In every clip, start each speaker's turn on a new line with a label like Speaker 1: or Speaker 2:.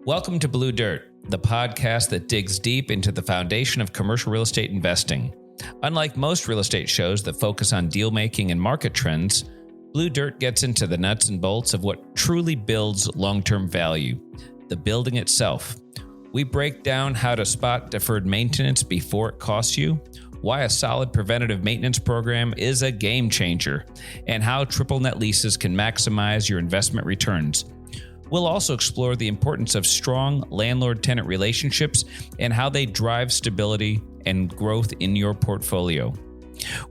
Speaker 1: Welcome to Blue Dirt, the podcast that digs deep into the foundation of commercial real estate investing. Unlike most real estate shows that focus on deal making and market trends, Blue Dirt gets into the nuts and bolts of what truly builds long-term value, the building itself. We break down how to spot deferred maintenance before it costs you, why a solid preventative maintenance program is a game changer, and how triple net leases can maximize your investment returns. We'll also explore the importance of strong landlord-tenant relationships and how they drive stability and growth in your portfolio.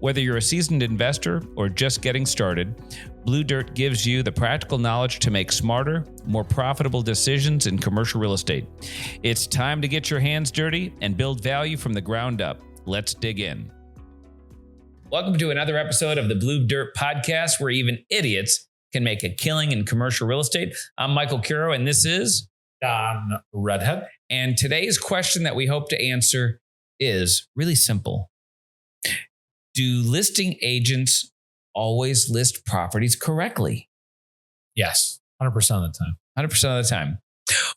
Speaker 1: Whether you're a seasoned investor or just getting started, Blue Dirt gives you the practical knowledge to make smarter, more profitable decisions in commercial real estate. It's time to get your hands dirty and build value from the ground up. Let's dig in. Welcome to another episode of the Blue Dirt Podcast, where even idiots can make a killing in commercial real estate. I'm Michael Curo, and this is
Speaker 2: Don Redhead.
Speaker 1: And today's question that we hope to answer is really simple. Do listing agents always list properties correctly?
Speaker 2: Yes, 100% of the time.
Speaker 1: 100% of the time.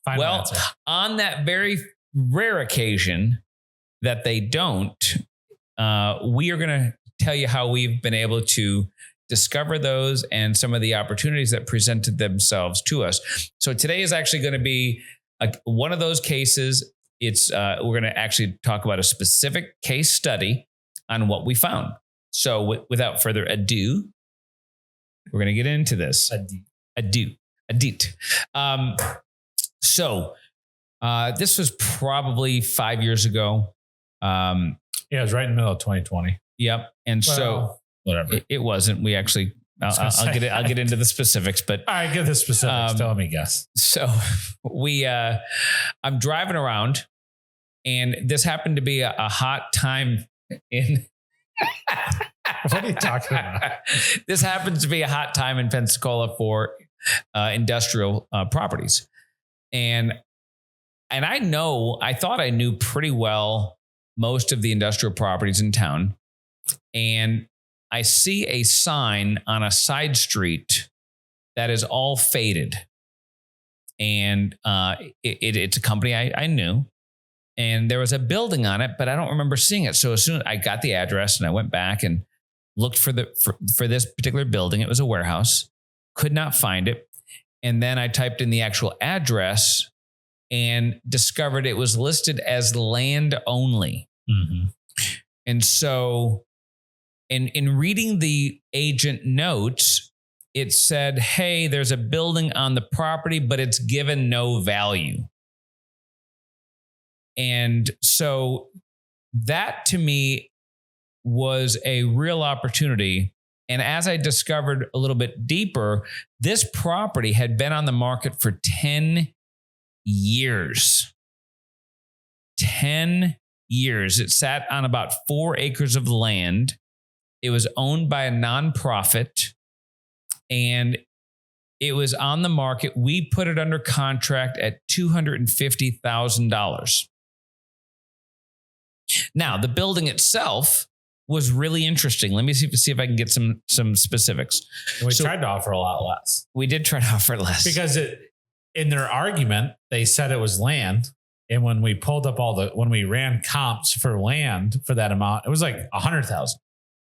Speaker 2: Final
Speaker 1: Well,
Speaker 2: answer.
Speaker 1: on that very rare occasion that they don't, we are going to tell you how we've been able to discover those and some of the opportunities that presented themselves to us. So today is actually going to be one of those cases. We're going to actually talk about a specific case study on what we found. So without further ado, we're going to get into this. Adit. This was probably 5 years ago.
Speaker 2: Yeah, it was right in the middle of 2020.
Speaker 1: Yep. And
Speaker 2: whatever.
Speaker 1: It wasn't. We actually, I'll get into the specifics, but
Speaker 2: all right, give the specifics. Let me guess.
Speaker 1: So I'm driving around, and this happened to be a hot time in.
Speaker 2: What are you talking about?
Speaker 1: This happens to be a hot time in Pensacola for industrial properties, and I thought I knew pretty well most of the industrial properties in town, and I see a sign on a side street that is all faded. And it's a company I knew. And there was a building on it, but I don't remember seeing it. So as soon as I got the address and I went back and looked for this particular building, it was a warehouse, could not find it. And then I typed in the actual address and discovered it was listed as land only.
Speaker 2: Mm-hmm.
Speaker 1: And so in reading the agent notes, it said, hey, there's a building on the property, but it's given no value. And so that to me was a real opportunity. And as I discovered a little bit deeper, this property had been on the market for 10 years. 10 years. It sat on about 4 acres of land. It was owned by a nonprofit, and it was on the market. We put it under contract at $250,000. Now, the building itself was really interesting. Let me see if I can get some specifics.
Speaker 2: And we tried to offer a lot less.
Speaker 1: We did try to offer less.
Speaker 2: Because in their argument, they said it was land. And when we pulled up when we ran comps for land for that amount, it was like 100,000.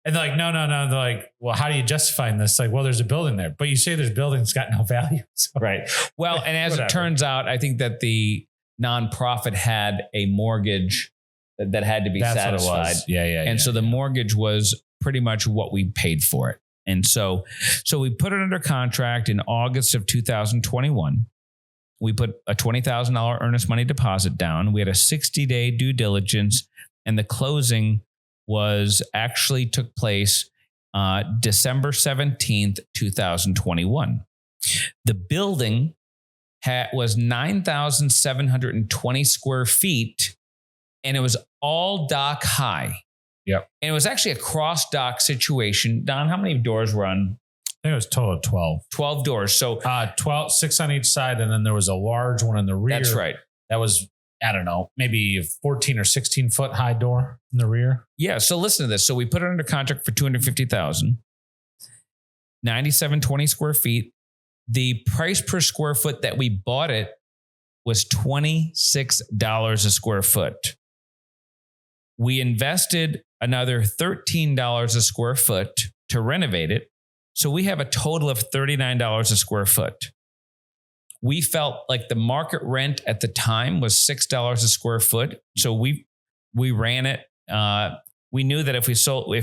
Speaker 2: And they're like, no. They're like, well, how do you justify this? Like, well, there's a building there, but you say there's buildings got no value. So,
Speaker 1: right. Well, and as it turns out, I think that the nonprofit had a mortgage that had to be satisfied.
Speaker 2: Yeah.
Speaker 1: So the mortgage was pretty much what we paid for it. And so we put it under contract in August of 2021. We put a $20,000 earnest money deposit down. We had a 60-day due diligence, and the closing took place December 17th, 2021. The building was 9,720 square feet, and it was all dock high.
Speaker 2: Yep.
Speaker 1: And it was actually a cross dock situation. Don, how many doors were on?
Speaker 2: I think it was a total of 12.
Speaker 1: 12 doors. So
Speaker 2: 12, 6 on each side, and then there was a large one in the rear.
Speaker 1: That's right.
Speaker 2: That was, I don't know, maybe a 14 or 16 foot high door in the rear.
Speaker 1: Yeah. So listen to this. So we put it under contract for $250,000, 9,720 square feet. The price per square foot that we bought it was $26 a square foot. We invested another $13 a square foot to renovate it. So we have a total of $39 a square foot. We felt like the market rent at the time was $6 a square foot. So we ran it. We knew that if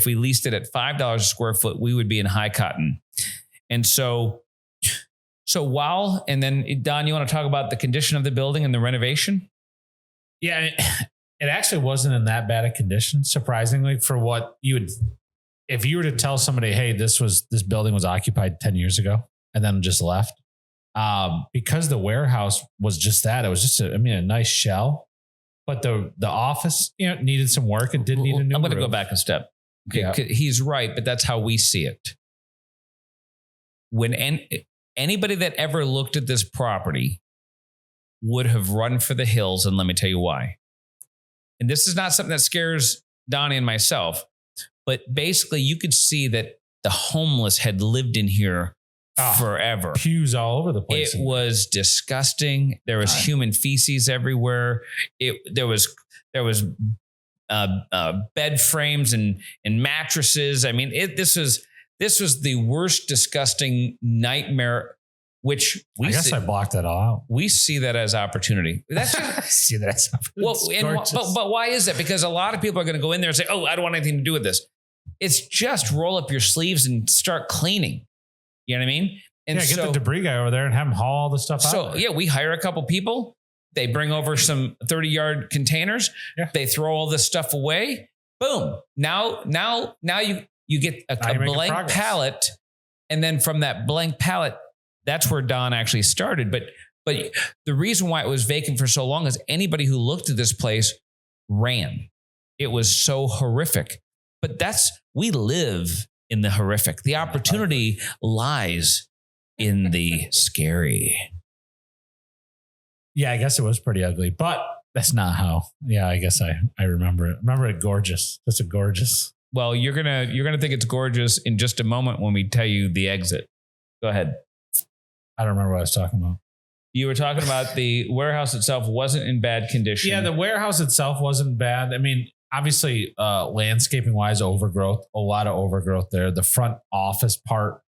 Speaker 1: we leased it at $5 a square foot, we would be in high cotton. And so and then Don, you want to talk about the condition of the building and the renovation?
Speaker 2: Yeah, it actually wasn't in that bad a condition, surprisingly, for what you would, if you were to tell somebody, hey, this building was occupied 10 years ago and then just left. Because the warehouse was just that. It was just a nice shell. But the office, needed some work. It did need a new
Speaker 1: I'm going to
Speaker 2: roof.
Speaker 1: go back a step. Okay,
Speaker 2: yeah.
Speaker 1: He's right, but that's how we see it. When anybody that ever looked at this property would have run for the hills, and let me tell you why. And this is not something that scares Donnie and myself, but basically you could see that the homeless had lived in here forever. Pews
Speaker 2: all over the place.
Speaker 1: It was disgusting. There was human feces everywhere. There was bed frames and mattresses. I mean, this was the worst, disgusting nightmare. Which
Speaker 2: I guess I blocked that all out.
Speaker 1: We see that as opportunity. That's
Speaker 2: see that as opportunity.
Speaker 1: But why is that? Because a lot of people are going to go in there and say, "Oh, I don't want anything to do with this." It's just roll up your sleeves and start cleaning. You know what I mean? And
Speaker 2: get the debris guy over there and have him haul all the stuff out.
Speaker 1: So we hire a couple people. They bring over some 30-yard containers. Yeah. They throw all this stuff away. Boom. Now you get a blank pallet, and then from that blank pallet, that's where Don actually started. But the reason why it was vacant for so long is anybody who looked at this place ran. It was so horrific. But we live in the horrific. The opportunity lies in the scary.
Speaker 2: Yeah, I guess it was pretty ugly, but that's not how. Yeah, I guess I remember it. Remember it gorgeous. That's a gorgeous.
Speaker 1: Well, you're gonna think it's gorgeous in just a moment when we tell you the exit. Go ahead.
Speaker 2: I don't remember what I was talking about.
Speaker 1: You were talking about the warehouse itself wasn't in bad condition.
Speaker 2: Yeah, the warehouse itself wasn't bad. I mean, obviously, landscaping wise, overgrowth, a lot of overgrowth there. The front office part,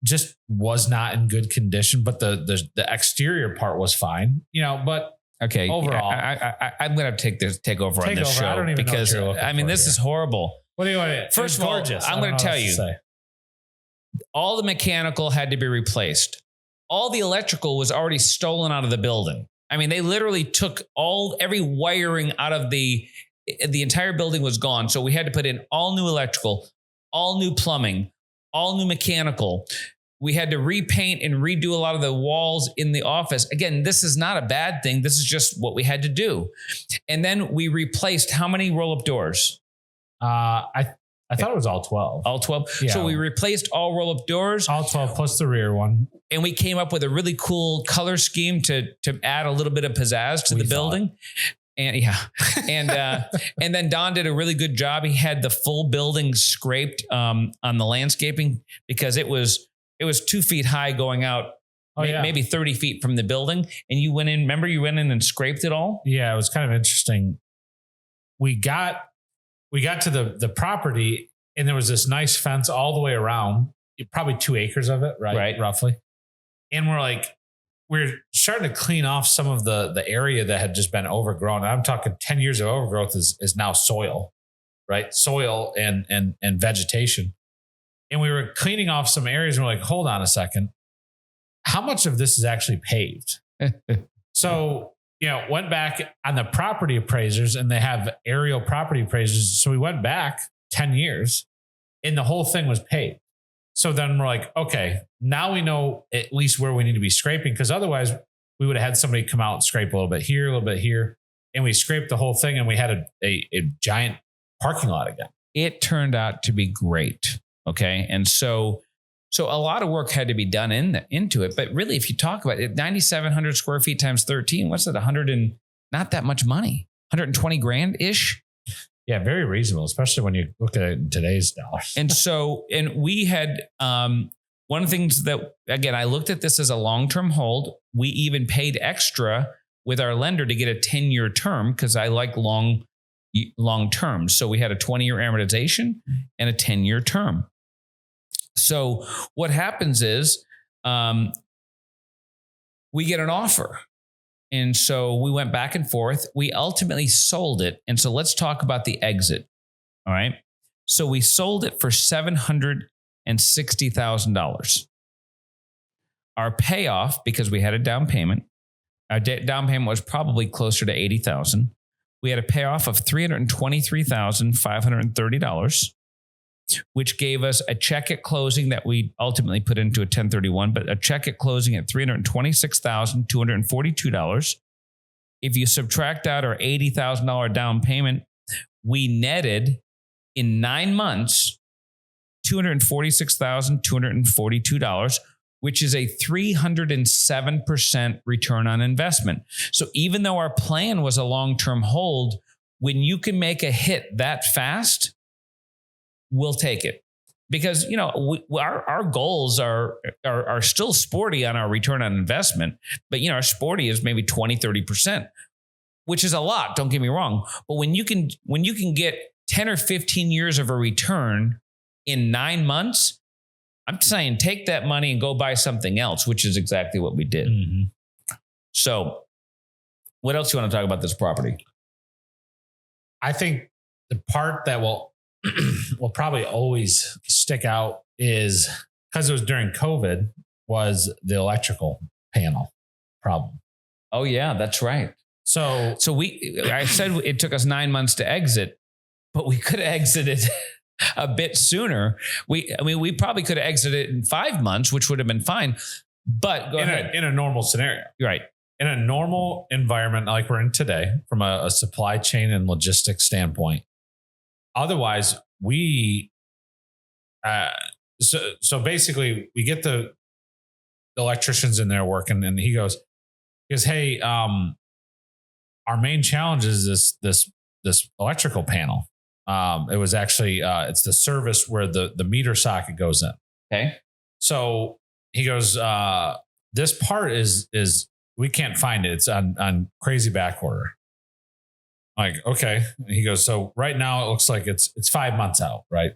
Speaker 2: just was not in good condition, but the exterior part was fine, but
Speaker 1: okay.
Speaker 2: Overall,
Speaker 1: I'm going to take over on this show.
Speaker 2: I don't even
Speaker 1: because this is horrible.
Speaker 2: What do you want?
Speaker 1: First of all, I'm going to tell you, all the mechanical had to be replaced. All the electrical was already stolen out of the building. I mean, they literally took every wiring out of the entire building was gone. So we had to put in all new electrical, all new plumbing, all new mechanical. We had to repaint and redo a lot of the walls in the office. Again, this is not a bad thing. This is just what we had to do. And then we replaced how many roll-up doors?
Speaker 2: I thought it was all 12.
Speaker 1: All 12? Yeah. So we replaced all roll-up doors.
Speaker 2: All 12 plus the rear one.
Speaker 1: And we came up with a really cool color scheme to add a little bit of pizzazz to the building. And and then Don did a really good job. He had the full building scraped on the landscaping because it was 2 feet high going out, maybe 30 feet from the building. And you went in, remember you went in and scraped it all?
Speaker 2: Yeah, it was kind of interesting. We got to the property and there was this nice fence all the way around, probably 2 acres of it, right? Roughly. And we're starting to clean off some of the area that had just been overgrown. And I'm talking 10 years of overgrowth is now soil, right? Soil and vegetation. And we were cleaning off some areas and we're like, hold on a second. How much of this is actually paved? So, went back on the property appraisers and they have aerial property appraisers. So we went back 10 years and the whole thing was paved. So then we're like, okay, now we know at least where we need to be scraping. Because otherwise we would have had somebody come out and scrape a little bit here, a little bit here. And we scraped the whole thing and we had a giant parking lot again.
Speaker 1: It turned out to be great. Okay. And so a lot of work had to be done into it. But really, if you talk about it, 9,700 square feet times 13, what's that? Not that much money, 120 grand ish.
Speaker 2: Yeah. Very reasonable, especially when you look at it in today's dollars.
Speaker 1: And we had, one of the things that, again, I looked at this as a long-term hold. We even paid extra with our lender to get a 10-year term because I like long terms. So we had a 20-year amortization and a 10-year term. So what happens is we get an offer. And so we went back and forth. We ultimately sold it. And so let's talk about the exit. All right. So we sold it for $760,000. Our payoff, because we had a down payment, our down payment was probably closer to $80,000. We had a payoff of $323,530, which gave us a check at closing that we ultimately put into a 1031, but a check at closing at $326,242. If you subtract out our $80,000 down payment, we netted in 9 months $246,242, which is a 307% return on investment. So even though our plan was a long-term hold, when you can make a hit that fast, we'll take it. Because, our goals are still sporty on our return on investment, but, our sporty is maybe 20, 30%, which is a lot. Don't get me wrong. But when you can get 10 or 15 years of a return in 9 months, I'm saying take that money and go buy something else, which is exactly what we did. Mm-hmm. So what else do you want to talk about this property?
Speaker 2: I think the part that will probably always stick out is because it was during COVID was the electrical panel problem.
Speaker 1: Oh yeah, that's right. So I said it took us 9 months to exit, but we could have exited a bit sooner. We probably could have exited in 5 months, which would have been fine. But go ahead.
Speaker 2: In a normal scenario.
Speaker 1: Right.
Speaker 2: In a normal environment like we're in today, from a supply chain and logistics standpoint. Otherwise, so basically we get the electricians in there working, and he goes, hey, our main challenge is this electrical panel. It was actually, it's the service where the meter socket goes in.
Speaker 1: Okay.
Speaker 2: So he goes, this part is we can't find it. It's on crazy back order. Like, okay. He goes, so right now it looks like it's 5 months out, right?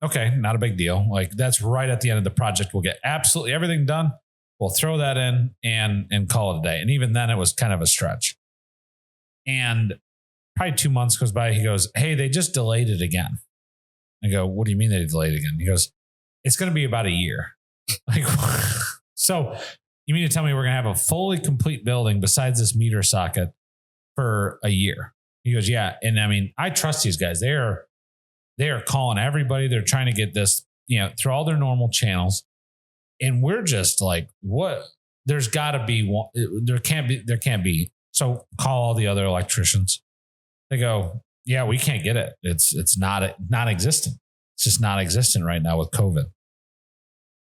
Speaker 2: Okay. Not a big deal. Like, that's right at the end of the project. We'll get absolutely everything done. We'll throw that in and call it a day. And even then it was kind of a stretch. And probably 2 months goes by. He goes, hey, they just delayed it again. I go, what do you mean they delayed it again? He goes, it's going to be about a year. Like, so you mean to tell me we're going to have a fully complete building besides this meter socket for a year? He goes, yeah. And I mean, I trust these guys. They are calling everybody. They're trying to get this, through all their normal channels. And we're just like, what? There's got to be one. There can't be. So call all the other electricians. They go, yeah, we can't get it. It's non-existent. It's just non-existent right now with COVID.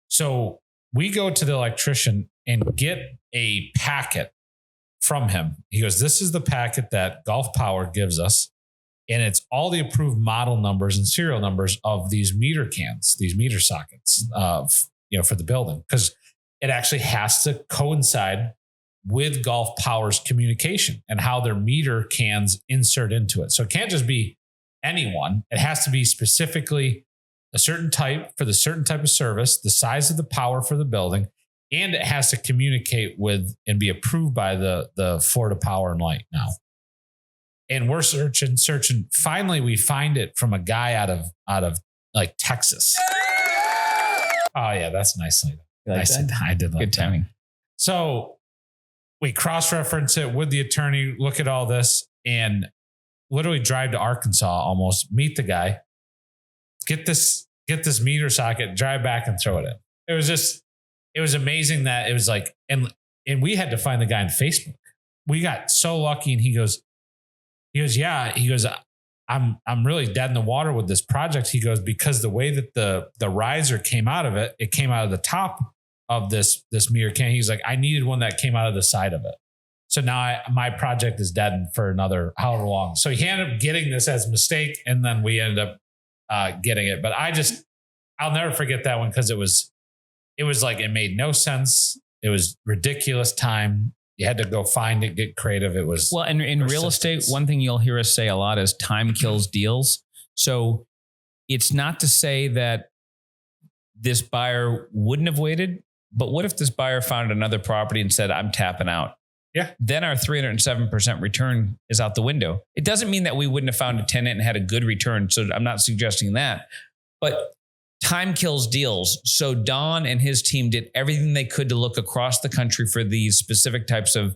Speaker 2: So we go to the electrician and get a packet from him. He goes, this is the packet that Gulf Power gives us. And it's all the approved model numbers and serial numbers of these meter cans, these meter sockets, for the building, because it actually has to coincide with Gulf Power's communication and how their meter cans insert into it. So it can't just be anyone. It has to be specifically a certain type for the certain type of service, the size of the power for the building, and it has to communicate with and be approved by the Florida Power and Light now. And we're searching. Finally, we find it from a guy out of like Texas. Oh yeah, that's nicely.
Speaker 1: Like
Speaker 2: I did like
Speaker 1: good timing.
Speaker 2: That. So we cross-reference it with the attorney, look at all this, and literally drive to Arkansas, almost meet the guy, get this meter socket, drive back and throw it in. It was amazing that it was like, and we had to find the guy on Facebook. We got so lucky. And he goes, I'm really dead in the water with this project. He goes, because the way that the riser came out of it came out of the top of this meter can. He's like, I needed one that came out of the side of it. So now my project is dead for another however long. So he ended up getting this as a mistake, and then we ended up getting it. But I'll never forget that one because it was like, it made no sense. It was ridiculous time. You had to go find it, get creative. It was
Speaker 1: well, and in real estate, one thing you'll hear us say a lot is time kills deals. So it's not to say that this buyer wouldn't have waited, but what if this buyer found another property and said, I'm tapping out?
Speaker 2: Yeah.
Speaker 1: Then our 307% return is out the window. It doesn't mean that we wouldn't have found a tenant and had a good return. So I'm not suggesting that, but time kills deals. So Don and his team did everything they could to look across the country for these specific types of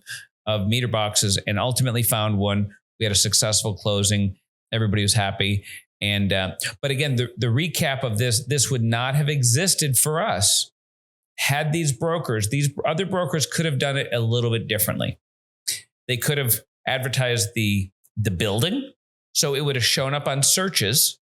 Speaker 1: meter boxes and ultimately found one. We had a successful closing. Everybody was happy. And, but again, the recap of this would not have existed for us had these other brokers could have done it a little bit differently. They could have advertised the building. So it would have shown up on searches.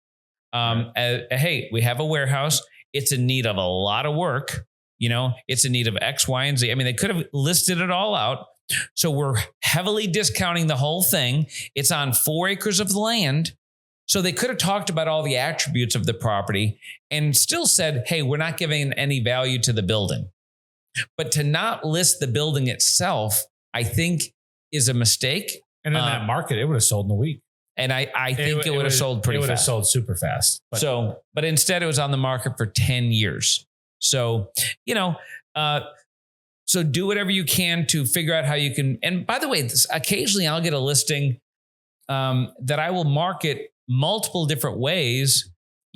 Speaker 1: Hey, we have a warehouse. It's in need of a lot of work. It's in need of X, Y, and Z. I mean, they could have listed it all out. So we're heavily discounting the whole thing. It's on 4 acres of land. So they could have talked about all the attributes of the property and still said, hey, we're not giving any value to the building. But to not list the building itself, I think is a mistake.
Speaker 2: And in that market, it would have sold in a week.
Speaker 1: And I think it would have sold pretty fast.
Speaker 2: It would have sold super fast.
Speaker 1: But instead it was on the market for 10 years. So, so do whatever you can to figure out how you can. And by the way, occasionally I'll get a listing that I will market multiple different ways.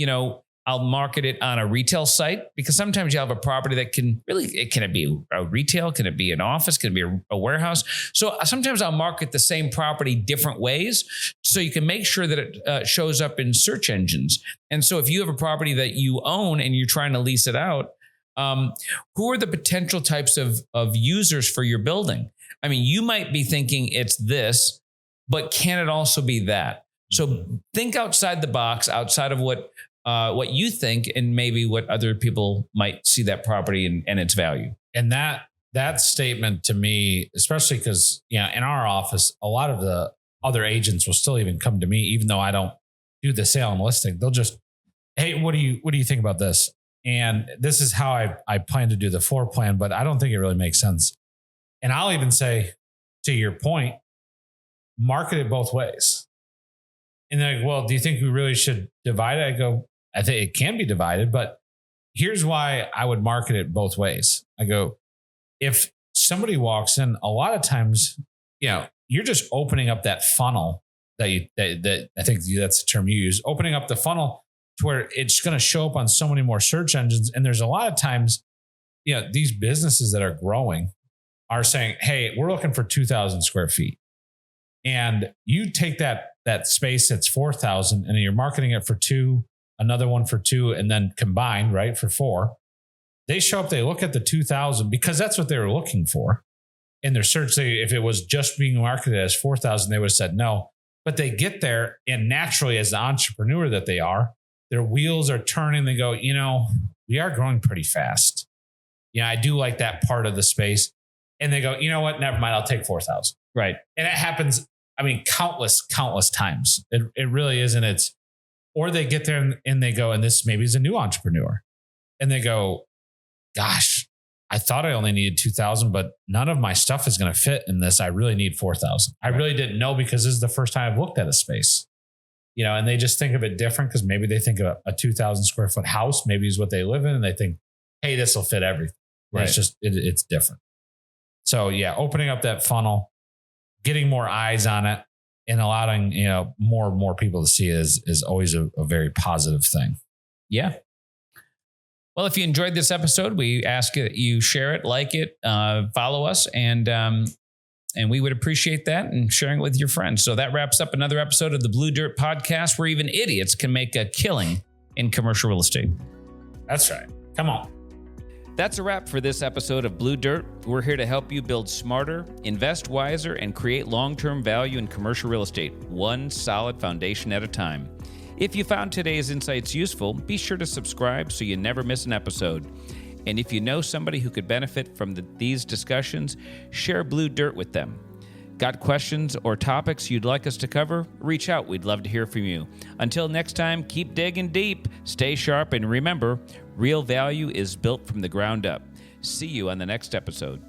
Speaker 1: I'll market it on a retail site because sometimes you have a property that can it be a retail, can it be an office, can it be a warehouse? So sometimes I'll market the same property different ways so you can make sure that it shows up in search engines. And so if you have a property that you own and you're trying to lease it out, who are the potential types of users for your building? I mean, you might be thinking it's this, but can it also be that? So think outside the box, outside of what you think and maybe what other people might see that property and its value.
Speaker 2: And that statement to me, especially because, in our office, a lot of the other agents will still even come to me, even though I don't do the sale and listing. They'll just, hey, what do you think about this? And this is how I plan to do the floor plan, but I don't think it really makes sense. And I'll even say, to your point, market it both ways. And they're like, well, do you think we really should divide it? I go, I think it can be divided, but here's why I would market it both ways. I go, if somebody walks in, a lot of times, you're just opening up that funnel that I think that's the term you use, opening up the funnel to where it's going to show up on so many more search engines. And there's a lot of times, these businesses that are growing are saying, hey, we're looking for 2,000 square feet. And you take that space that's 4,000 and you're marketing it for 2, another one for 2, and then combined, right, for 4. They show up, they look at the 2,000 because that's what they were looking for in their search. If it was just being marketed as 4,000, they would have said no. But they get there, and naturally, as the entrepreneur that they are, their wheels are turning. They go, we are growing pretty fast. I do like that part of the space. And they go, you know what? Never mind. I'll take 4,000.
Speaker 1: Right.
Speaker 2: And it happens, countless times. It really isn't. Or they get there and they go, and this maybe is a new entrepreneur. And they go, gosh, I thought I only needed 2,000, but none of my stuff is going to fit in this. I really need 4,000. I really didn't know because this is the first time I've looked at a space, and they just think of it different because maybe they think of a 2,000 square foot house, maybe is what they live in. And they think, hey, this will fit everything. Right. It's just, it's different. So yeah, opening up that funnel, getting more eyes on it, and allowing, more and more people to see it is always a very positive thing.
Speaker 1: Yeah. Well, if you enjoyed this episode, we ask that you share it, like it, follow us, and we would appreciate that, and sharing it with your friends. So that wraps up another episode of the Blue Dirt Podcast, where even idiots can make a killing in commercial real estate.
Speaker 2: That's right. Come on.
Speaker 1: That's a wrap for this episode of Blue Dirt. We're here to help you build smarter, invest wiser, and create long-term value in commercial real estate, one solid foundation at a time. If you found today's insights useful, be sure to subscribe so you never miss an episode. And if you know somebody who could benefit from these discussions, share Blue Dirt with them. Got questions or topics you'd like us to cover? Reach out. We'd love to hear from you. Until next time, keep digging deep, stay sharp, and remember, real value is built from the ground up. See you on the next episode.